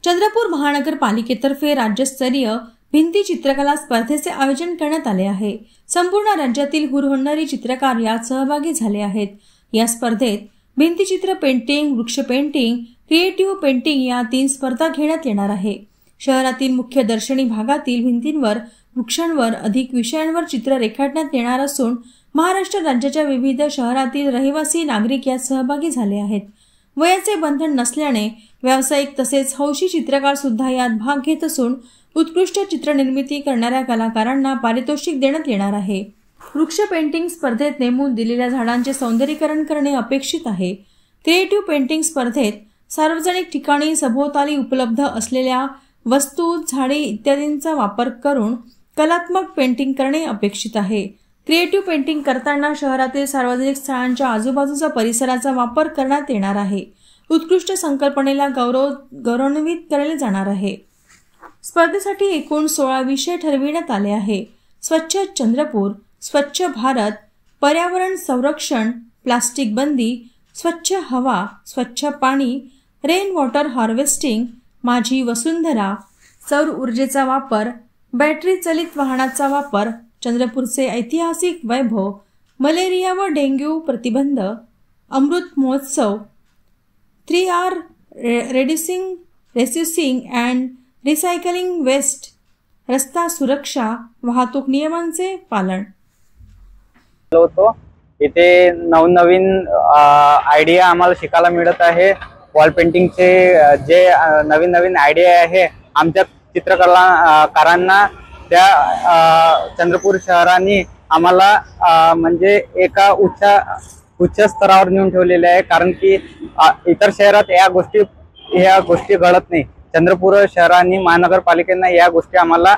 चंद्रपूर महानगरपालिकेतर्फे राज्यस्तरीय भिंती चित्रकला स्पर्धेचे आयोजन करण्यात आले आहे। संपूर्ण राज्यातील हुरहुरणारी चित्रकार यात सहभागी झाले आहेत। या स्पर्धेत भिंतीचित्र पेंटिंग, वृक्ष पेंटिंग, क्रिएटिव्ह पेंटिंग या 3 स्पर्धा घेण्यात येणार आहे। शहरातील मुख्य दर्शनी भागातील भिंतींवर वृक्षांवर अधिक विषयांवर चित्र रेखाटण्यात येणार असून महाराष्ट्र राज्याच्या विविध शहरातील रहिवासी नागरिक यात सहभागी झाले आहेत। वयाचे बंधन नसल्याने व्यावसायिक तसेच हौशी चित्रकार सुद्धा यात भाग घेत असून उत्कृष्ट चित्रनिर्मिती करणाऱ्या कलाकारांना पारितोषिक देण्यात येणार आहे। वृक्ष पेंटिंग स्पर्धेत नेमून दिलेल्या झाडांचे सौंदर्यीकरण करणे अपेक्षित आहे। क्रिएटिव्ह पेंटिंग स्पर्धेत सार्वजनिक ठिकाणी सभोवताली उपलब्ध असलेल्या वस्तू, झाडे इत्यादींचा वापर करून कलात्मक पेंटिंग करणे अपेक्षित आहे। क्रिएटिव्ह पेंटिंग करताना शहरातील सार्वजनिक स्थळांच्या आजूबाजूचा परिसराचा वापर करण्यात येणार आहे। उत्कृष्ट संकल्पनेला गौरवान्वित केले जाणार आहे। स्पर्धेसाठी एकूण 16 विषय ठरविण्यात आले आहे। स्वच्छ चंद्रपूर, स्वच्छ भारत, पर्यावरण संरक्षण, प्लास्टिक बंदी, स्वच्छ हवा, स्वच्छ पाणी, रेन वॉटर हार्वेस्टिंग, माझी वसुंधरा, सौर ऊर्जेचा वापर, बॅटरी चलित वाहनाचा वापर, चंद्रपूरचे ऐतिहासिक वैभव, मलेरिया व डेंग्यू प्रतिबंध, Amrit Mahotsav, 3R reducing and recycling waste, रस्ता सुरक्षा, वाहतूक नियमांचे पालन। इथे नवनवीन आयडिया आम्हाला शिकायला मिळत आहे। वॉल पेंटिंगचे जे नवीन आयडिया आहे आमच्या चित्रकलाकारांना त्या चंद्रपूर शहराने आम्हाला म्हणजे एका उच्च स्तरावर नेऊन ठेवलेले आहे। कारण की इतर शहरात या गोष्टी घडत नाही। चंद्रपूर शहराने महानगरपालिकेने या गोष्टी आम्हाला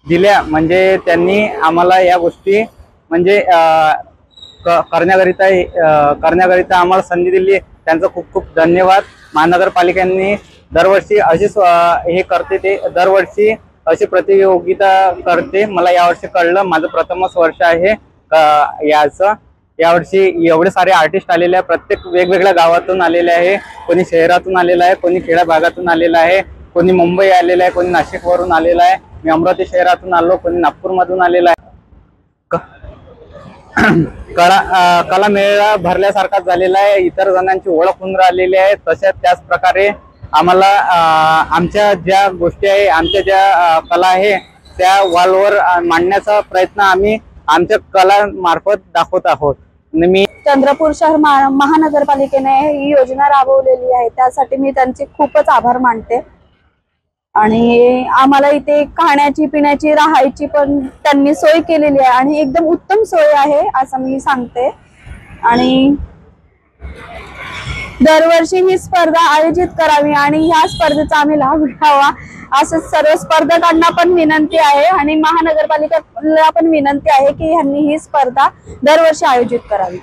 दिल्या, म्हणजे त्यांनी आम्हाला या गोष्टी म्हणजे करण्याकरिता आम्हाला संधी दिली। त्यांचा खूप खूप धन्यवाद। महानगरपालिकेने दरवर्षी अशीच हे करते, ते दरवर्षी अशी प्रतियोगिता करते। मला यावर्षी कळलं, माझं प्रथमच वर्ष आहे यावर्षी एवढे सारे आर्टिस्ट आलेले आहे। प्रत्येक वेगवेगळ्या गावातून आलेले आहे, कोणी शहरातून आलेला आहे, कोणी खेड्या भागातून आलेला आहे, कोणी मुंबई आलेला आहे, कोणी नाशिक वरून आलेला आहे, मी अमरावती शहरातून आलो, कोणी नागपूर मधून आलेला आहे। कला मेळा भरल्यासारखा झालेला आहे। इतर जणांची ओळख होऊन राहिलेली आहे। तसेच त्याच प्रकारे आम्हाला आमच्या ज्या गोष्टी आहे, आमच्या ज्या कला आहे त्या वॉलवर मांडण्याचा प्रयत्न आम्ही आमच्या कला मार्फत दाखवत आहोत। मी चंद्रपूर शहर महानगरपालिकेने ही योजना राबवलेली आहे, त्यासाठी मी त्यांचे खूपच आभार मानते। आणि आम्हाला इथे खाण्याची, पिण्याची, राहायची पण त्यांनी सोय केलेली आहे आणि एकदम उत्तम सोय आहे असं मी सांगते। आणि दरवर्षी ही स्पर्धा आयोजित करावी आणि ह्या स्पर्धेचा आम्ही लाभ घ्यावा असं सर्व स्पर्धकांना पण विनंती आहे आणि महानगरपालिकेला पण विनंती आहे की ह्यांनी ही स्पर्धा दरवर्षी आयोजित करावी।